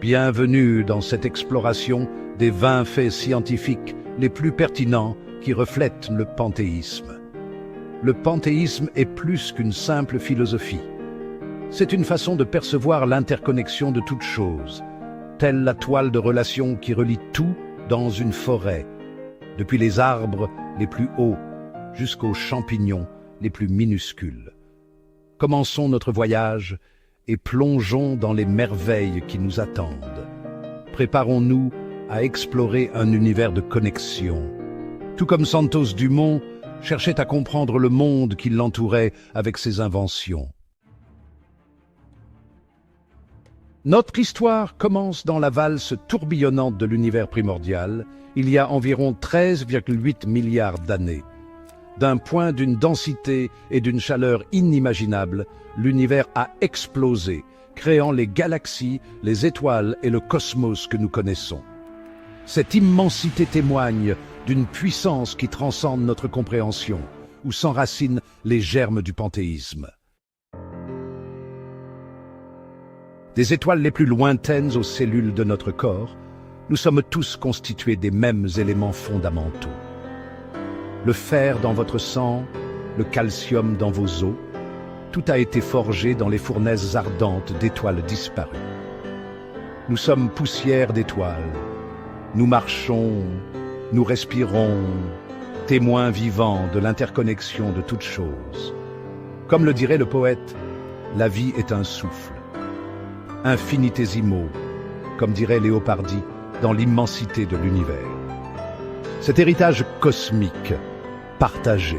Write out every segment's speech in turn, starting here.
Bienvenue dans cette exploration des 20 faits scientifiques les plus pertinents qui reflètent le panthéisme. Le panthéisme est plus qu'une simple philosophie. C'est une façon de percevoir l'interconnexion de toutes choses, telle la toile de relation qui relie tout dans une forêt, depuis les arbres les plus hauts jusqu'aux champignons les plus minuscules. Commençons notre voyage et plongeons dans les merveilles qui nous attendent. Préparons-nous à explorer un univers de connexion. Tout comme Santos Dumont cherchait à comprendre le monde qui l'entourait avec ses inventions. Notre histoire commence dans la valse tourbillonnante de l'univers primordial, il y a environ 13,8 milliards d'années. D'un point d'une densité et d'une chaleur inimaginables, l'univers a explosé, créant les galaxies, les étoiles et le cosmos que nous connaissons. Cette immensité témoigne d'une puissance qui transcende notre compréhension, où s'enracinent les germes du panthéisme. Des étoiles les plus lointaines aux cellules de notre corps, nous sommes tous constitués des mêmes éléments fondamentaux. Le fer dans votre sang, le calcium dans vos os, tout a été forgé dans les fournaises ardentes d'étoiles disparues. Nous sommes poussière d'étoiles. Nous marchons, nous respirons, témoins vivants de l'interconnexion de toutes choses. Comme le dirait le poète, la vie est un souffle. Infinitésimaux, comme dirait Léopardi, dans l'immensité de l'univers. Cet héritage cosmique, partagé,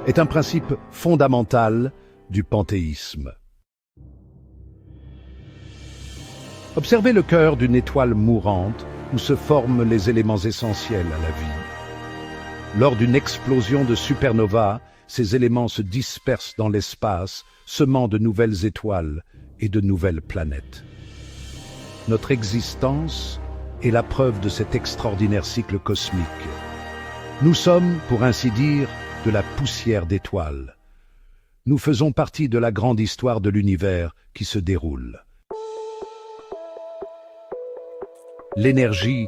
est un principe fondamental du panthéisme. Observez le cœur d'une étoile mourante où se forment les éléments essentiels à la vie. Lors d'une explosion de supernova, ces éléments se dispersent dans l'espace, semant de nouvelles étoiles et de nouvelles planètes. Notre existence est la preuve de cet extraordinaire cycle cosmique. Nous sommes, pour ainsi dire, de la poussière d'étoiles. Nous faisons partie de la grande histoire de l'univers qui se déroule. L'énergie,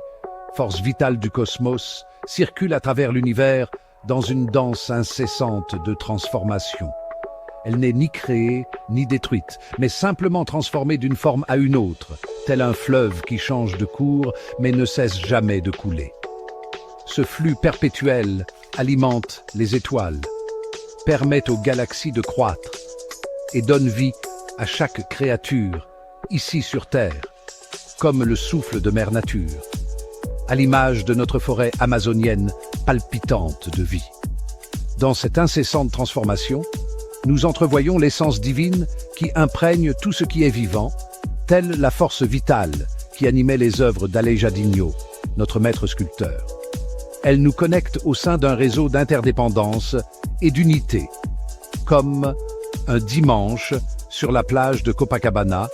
force vitale du cosmos, circule à travers l'univers dans une danse incessante de transformation. Elle n'est ni créée, ni détruite, mais simplement transformée d'une forme à une autre, tel un fleuve qui change de cours, mais ne cesse jamais de couler. Ce flux perpétuel alimente les étoiles, permet aux galaxies de croître et donne vie à chaque créature, ici sur Terre, comme le souffle de Mère Nature, à l'image de notre forêt amazonienne palpitante de vie. Dans cette incessante transformation, nous entrevoyons l'essence divine qui imprègne tout ce qui est vivant, telle la force vitale qui animait les œuvres d'Aleijadinho, notre maître sculpteur. Elle nous connecte au sein d'un réseau d'interdépendance et d'unité, comme un dimanche sur la plage de Copacabana,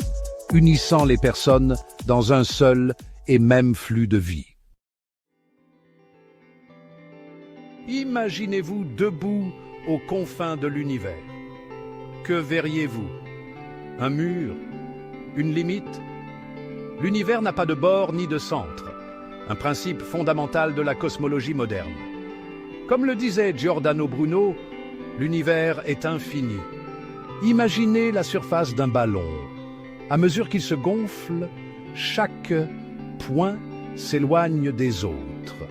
unissant les personnes dans un seul et même flux de vie. Imaginez-vous debout aux confins de l'univers. Que verriez-vous? Un mur? Une limite? L'univers n'a pas de bord ni de centre, un principe fondamental de la cosmologie moderne. Comme le disait Giordano Bruno, l'univers est infini. Imaginez la surface d'un ballon. À mesure qu'il se gonfle, chaque point s'éloigne des autres.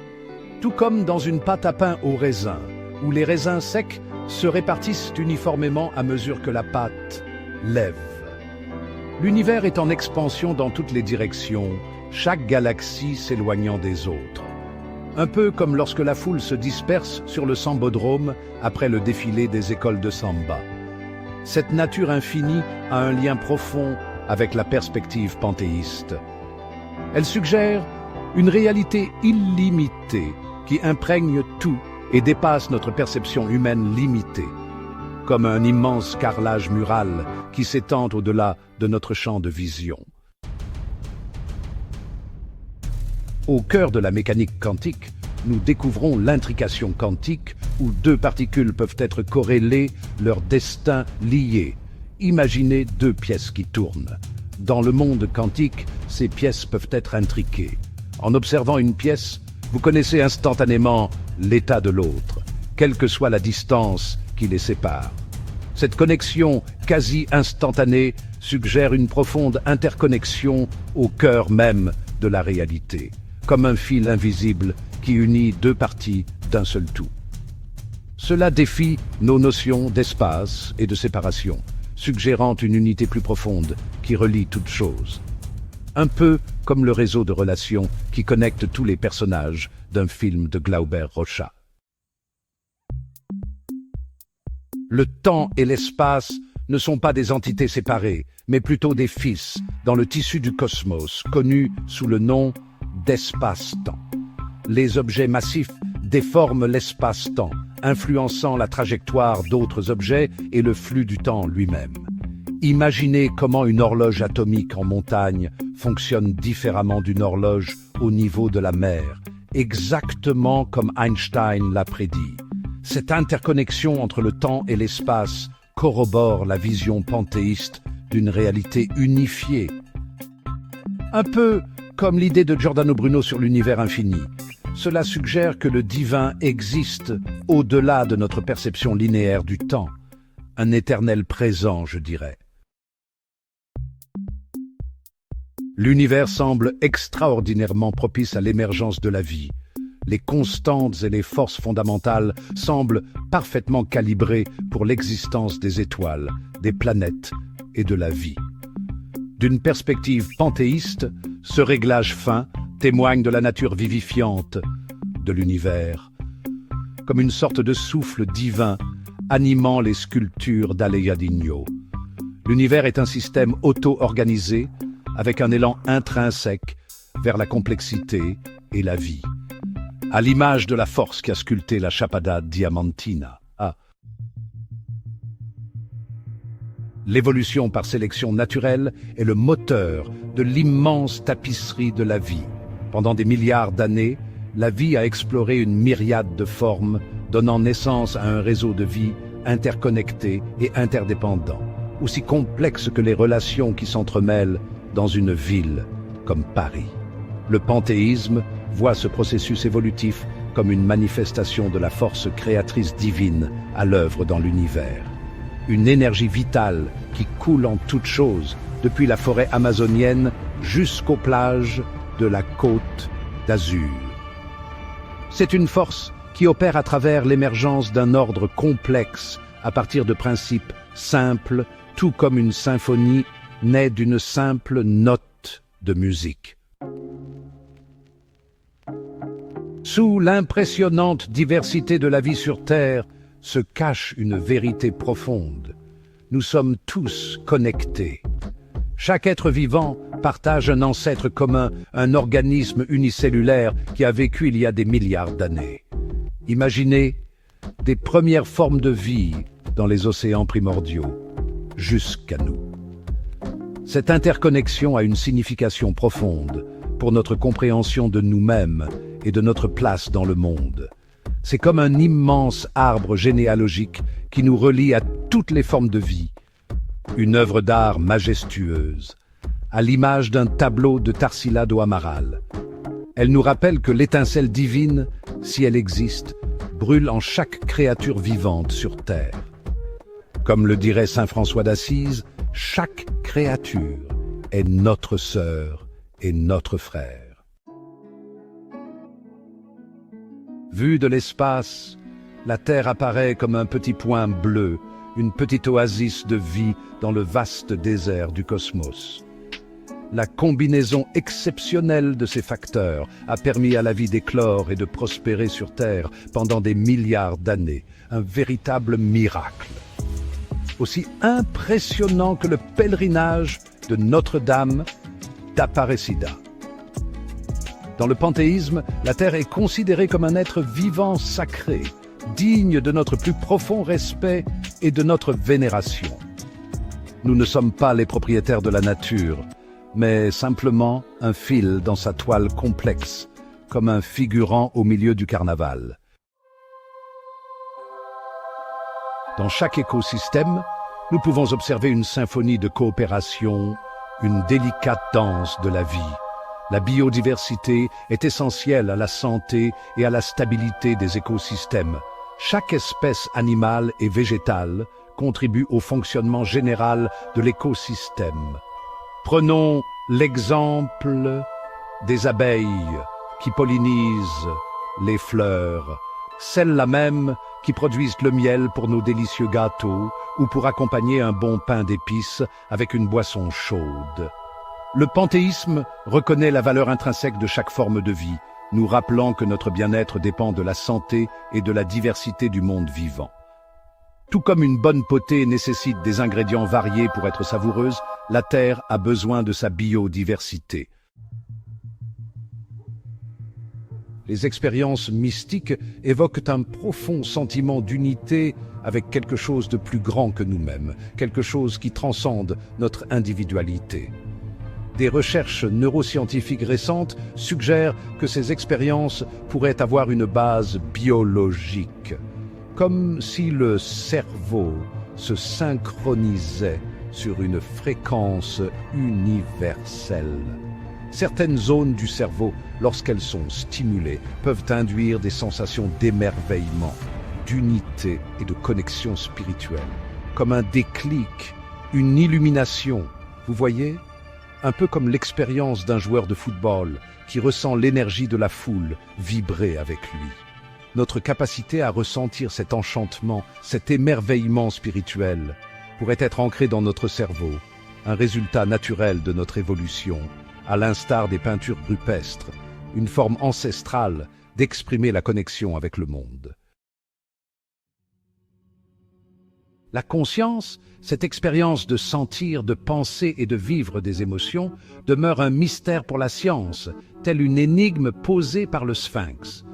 Tout comme dans une pâte à pain au raisin, où les raisins secs se répartissent uniformément à mesure que la pâte lève. L'univers est en expansion dans toutes les directions, chaque galaxie s'éloignant des autres. Un peu comme lorsque la foule se disperse sur le sambodrome après le défilé des écoles de samba. Cette nature infinie a un lien profond avec la perspective panthéiste. Elle suggère une réalité illimitée qui imprègne tout et dépasse notre perception humaine limitée, comme un immense carrelage mural qui s'étend au-delà de notre champ de vision. Au cœur de la mécanique quantique, nous découvrons l'intrication quantique où deux particules peuvent être corrélées, leur destin lié. Imaginez deux pièces qui tournent. Dans le monde quantique, ces pièces peuvent être intriquées. En observant une pièce, vous connaissez instantanément l'état de l'autre, quelle que soit la distance qui les sépare. Cette connexion quasi instantanée suggère une profonde interconnexion au cœur même de la réalité, comme un fil invisible qui unit deux parties d'un seul tout. Cela défie nos notions d'espace et de séparation, suggérant une unité plus profonde qui relie toutes choses. Un peu comme le réseau de relations qui connecte tous les personnages d'un film de Glauber Rocha. Le temps et l'espace ne sont pas des entités séparées, mais plutôt des fils dans le tissu du cosmos, connu sous le nom d'espace-temps. Les objets massifs déforment l'espace-temps, influençant la trajectoire d'autres objets et le flux du temps lui-même. Imaginez comment une horloge atomique en montagne fonctionne différemment d'une horloge au niveau de la mer, exactement comme Einstein l'a prédit. Cette interconnexion entre le temps et l'espace corrobore la vision panthéiste d'une réalité unifiée. Un peu comme l'idée de Giordano Bruno sur l'univers infini. Cela suggère que le divin existe au-delà de notre perception linéaire du temps. Un éternel présent, je dirais. L'univers semble extraordinairement propice à l'émergence de la vie. Les constantes et les forces fondamentales semblent parfaitement calibrées pour l'existence des étoiles, des planètes et de la vie. D'une perspective panthéiste, ce réglage fin témoigne de la nature vivifiante de l'univers, comme une sorte de souffle divin animant les sculptures d'Aleijadinho. L'univers est un système auto-organisé avec un élan intrinsèque vers la complexité et la vie, à l'image de la force qui a sculpté la Chapada Diamantina. L'évolution par sélection naturelle est le moteur de l'immense tapisserie de la vie. Pendant des milliards d'années, la vie a exploré une myriade de formes, donnant naissance à un réseau de vie interconnecté et interdépendant, aussi complexe que les relations qui s'entremêlent dans une ville comme Paris. Le panthéisme voit ce processus évolutif comme une manifestation de la force créatrice divine à l'œuvre dans l'univers. Une énergie vitale qui coule en toutes choses, depuis la forêt amazonienne jusqu'aux plages de la Côte d'Azur. C'est une force qui opère à travers l'émergence d'un ordre complexe à partir de principes simples, tout comme une symphonie naît d'une simple note de musique. Sous l'impressionnante diversité de la vie sur Terre se cache une vérité profonde. Nous sommes tous connectés. Chaque être vivant partage un ancêtre commun, un organisme unicellulaire qui a vécu il y a des milliards d'années. Imaginez des premières formes de vie dans les océans primordiaux, jusqu'à nous. Cette interconnexion a une signification profonde pour notre compréhension de nous-mêmes et de notre place dans le monde. C'est comme un immense arbre généalogique qui nous relie à toutes les formes de vie. Une œuvre d'art majestueuse, à l'image d'un tableau de Tarsila do Amaral. Elle nous rappelle que l'étincelle divine, si elle existe, brûle en chaque créature vivante sur Terre. Comme le dirait saint François d'Assise, chaque créature est notre sœur et notre frère. Vue de l'espace, la Terre apparaît comme un petit point bleu, une petite oasis de vie dans le vaste désert du cosmos. La combinaison exceptionnelle de ces facteurs a permis à la vie d'éclore et de prospérer sur Terre pendant des milliards d'années, un véritable miracle. Aussi impressionnant que le pèlerinage de Notre-Dame d'Aparecida. Dans le panthéisme, la Terre est considérée comme un être vivant sacré, digne de notre plus profond respect et de notre vénération. Nous ne sommes pas les propriétaires de la nature, mais simplement un fil dans sa toile complexe, comme un figurant au milieu du carnaval. Dans chaque écosystème, nous pouvons observer une symphonie de coopération, une délicate danse de la vie. La biodiversité est essentielle à la santé et à la stabilité des écosystèmes. Chaque espèce animale et végétale contribue au fonctionnement général de l'écosystème. Prenons l'exemple des abeilles qui pollinisent les fleurs, celles-là même qui produisent le miel pour nos délicieux gâteaux ou pour accompagner un bon pain d'épices avec une boisson chaude. Le panthéisme reconnaît la valeur intrinsèque de chaque forme de vie, nous rappelant que notre bien-être dépend de la santé et de la diversité du monde vivant. Tout comme une bonne potée nécessite des ingrédients variés pour être savoureuse, la Terre a besoin de sa biodiversité. Les expériences mystiques évoquent un profond sentiment d'unité avec quelque chose de plus grand que nous-mêmes, quelque chose qui transcende notre individualité. Des recherches neuroscientifiques récentes suggèrent que ces expériences pourraient avoir une base biologique, comme si le cerveau se synchronisait sur une fréquence universelle. Certaines zones du cerveau, lorsqu'elles sont stimulées, peuvent induire des sensations d'émerveillement, d'unité et de connexion spirituelle, comme un déclic, une illumination. Vous voyez ? Un peu comme l'expérience d'un joueur de football qui ressent l'énergie de la foule vibrer avec lui. Notre capacité à ressentir cet enchantement, cet émerveillement spirituel, pourrait être ancré dans notre cerveau, un résultat naturel de notre évolution, à l'instar des peintures rupestres, une forme ancestrale d'exprimer la connexion avec le monde. La conscience, cette expérience de sentir, de penser et de vivre des émotions, demeure un mystère pour la science, telle une énigme posée par le Sphinx.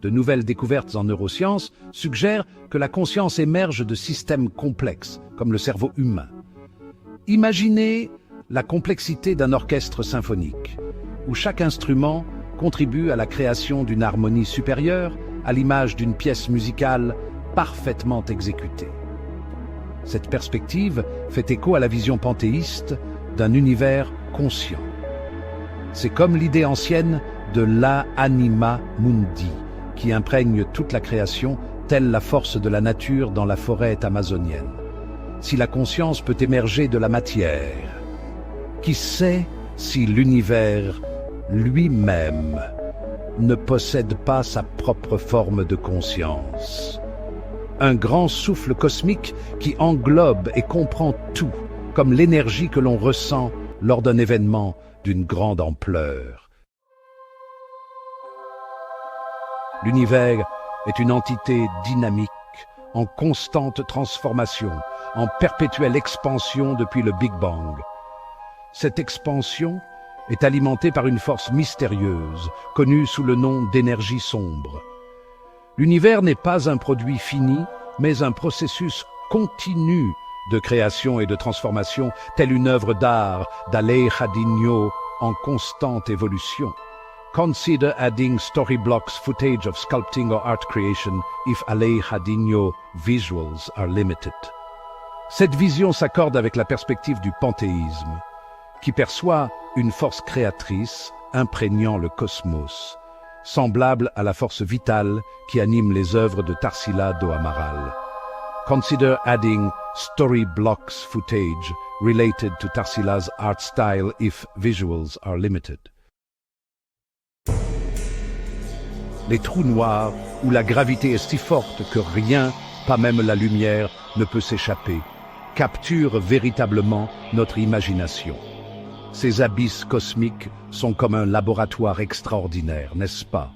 De nouvelles découvertes en neurosciences suggèrent que la conscience émerge de systèmes complexes, comme le cerveau humain. Imaginez la complexité d'un orchestre symphonique, où chaque instrument contribue à la création d'une harmonie supérieure, à l'image d'une pièce musicale parfaitement exécutée. Cette perspective fait écho à la vision panthéiste d'un univers conscient. C'est comme l'idée ancienne de l'anima mundi, qui imprègne toute la création, telle la force de la nature dans la forêt amazonienne. Si la conscience peut émerger de la matière, qui sait si l'univers lui-même ne possède pas sa propre forme de conscience? Un grand souffle cosmique qui englobe et comprend tout, comme l'énergie que l'on ressent lors d'un événement d'une grande ampleur. L'univers est une entité dynamique, en constante transformation, en perpétuelle expansion depuis le Big Bang. Cette expansion est alimentée par une force mystérieuse, connue sous le nom d'énergie sombre. L'univers n'est pas un produit fini, mais un processus continu de création et de transformation, telle une œuvre d'art d'Alejandro en constante évolution. Consider adding story blocks footage of sculpting or art creation if Alejandro visuals are limited. Cette vision s'accorde avec la perspective du panthéisme, qui perçoit une force créatrice imprégnant le cosmos, semblable à la force vitale qui anime les œuvres de Tarsila do Amaral. Consider adding story blocks footage related to Tarsila's art style if visuals are limited. Les trous noirs où la gravité est si forte que rien, pas même la lumière, ne peut s'échapper, capturent véritablement notre imagination. Ces abysses cosmiques sont comme un laboratoire extraordinaire, n'est-ce pas?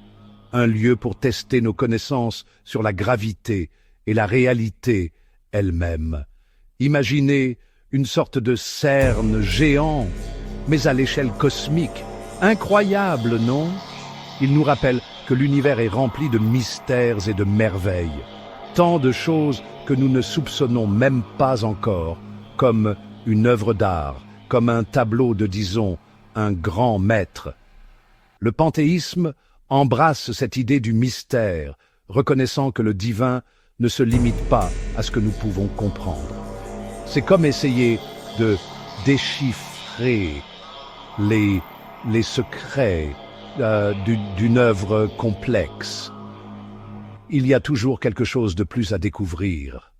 Un lieu pour tester nos connaissances sur la gravité et la réalité elle-même. Imaginez une sorte de CERN géant, mais à l'échelle cosmique. Incroyable, non? Il nous rappelle que l'univers est rempli de mystères et de merveilles. Tant de choses que nous ne soupçonnons même pas encore, comme une œuvre d'art, comme un tableau de, disons, un grand maître. Le panthéisme embrasse cette idée du mystère, reconnaissant que le divin ne se limite pas à ce que nous pouvons comprendre. C'est comme essayer de déchiffrer déchiffrer les secrets d'une œuvre complexe. Il y a toujours quelque chose de plus à découvrir.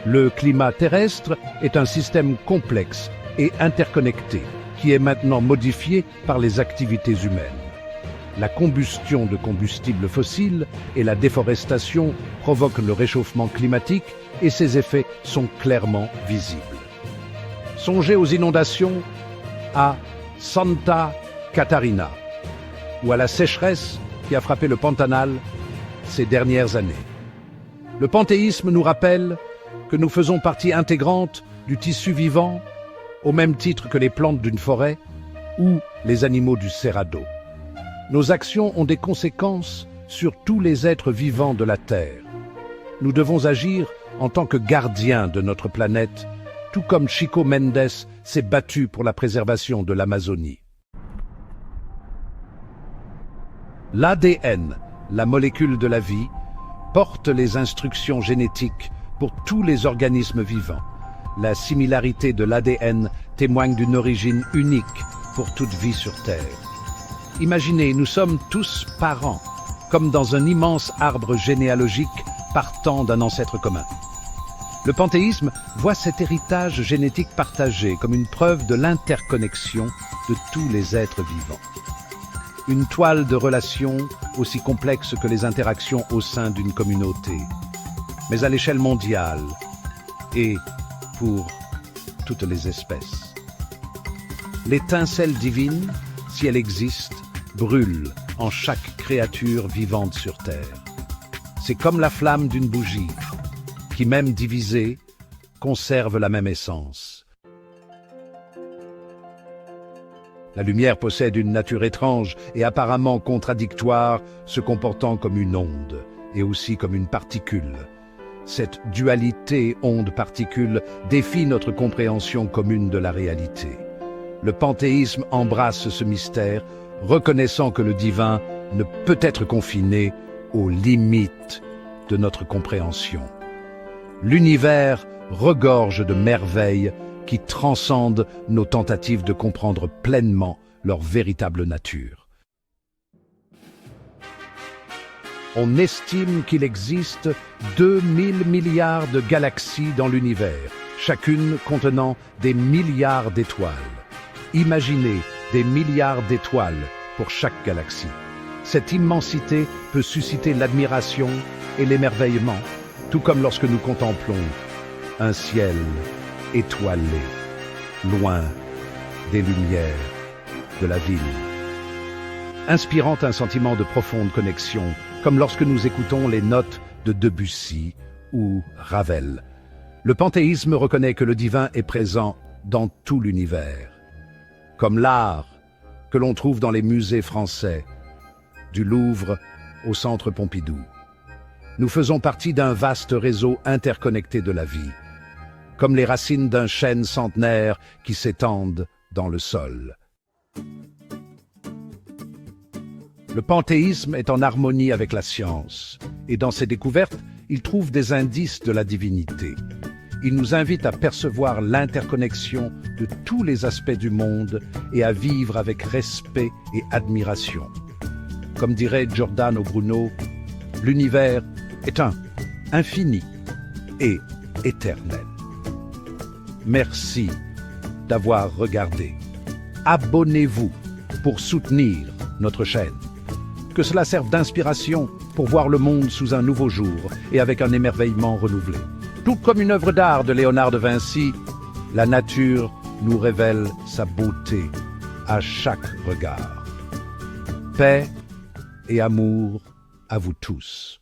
Le climat terrestre est un système complexe et interconnecté qui est maintenant modifié par les activités humaines. La combustion de combustibles fossiles et la déforestation provoquent le réchauffement climatique et ses effets sont clairement visibles. Songez aux inondations à Santa Catarina ou à la sécheresse qui a frappé le Pantanal ces dernières années. Le panthéisme nous rappelle que nous faisons partie intégrante du tissu vivant au même titre que les plantes d'une forêt ou les animaux du Cerrado. Nos actions ont des conséquences sur tous les êtres vivants de la Terre. Nous devons agir en tant que gardiens de notre planète, tout comme Chico Mendes s'est battu pour la préservation de l'Amazonie. L'ADN, la molécule de la vie, porte les instructions génétiques pour tous les organismes vivants. La similarité de l'ADN témoigne d'une origine unique pour toute vie sur Terre. Imaginez, nous sommes tous parents, comme dans un immense arbre généalogique partant d'un ancêtre commun. Le panthéisme voit cet héritage génétique partagé comme une preuve de l'interconnexion de tous les êtres vivants. Une toile de relations aussi complexe que les interactions au sein d'une communauté, mais à l'échelle mondiale et pour toutes les espèces. L'étincelle divine, si elle existe, brûle en chaque créature vivante sur Terre. C'est comme la flamme d'une bougie, qui même divisée, conserve la même essence. La lumière possède une nature étrange et apparemment contradictoire, se comportant comme une onde et aussi comme une particule. Cette dualité onde-particule défie notre compréhension commune de la réalité. Le panthéisme embrasse ce mystère, reconnaissant que le divin ne peut être confiné aux limites de notre compréhension. L'univers regorge de merveilles qui transcendent nos tentatives de comprendre pleinement leur véritable nature. On estime qu'il existe 2000 milliards de galaxies dans l'univers, chacune contenant des milliards d'étoiles. Imaginez des milliards d'étoiles pour chaque galaxie. Cette immensité peut susciter l'admiration et l'émerveillement, tout comme lorsque nous contemplons un ciel étoilé, loin des lumières de la ville, inspirant un sentiment de profonde connexion, comme lorsque nous écoutons les notes de Debussy ou Ravel. Le panthéisme reconnaît que le divin est présent dans tout l'univers, comme l'art que l'on trouve dans les musées français, du Louvre au Centre Pompidou. Nous faisons partie d'un vaste réseau interconnecté de la vie, comme les racines d'un chêne centenaire qui s'étendent dans le sol. Le panthéisme est en harmonie avec la science, et dans ses découvertes, il trouve des indices de la divinité. Il nous invite à percevoir l'interconnexion de tous les aspects du monde et à vivre avec respect et admiration. Comme dirait Giordano Bruno, l'univers est infini et éternel. Merci d'avoir regardé. Abonnez-vous pour soutenir notre chaîne. Que cela serve d'inspiration pour voir le monde sous un nouveau jour et avec un émerveillement renouvelé. Tout comme une œuvre d'art de Léonard de Vinci, la nature nous révèle sa beauté à chaque regard. Paix et amour à vous tous.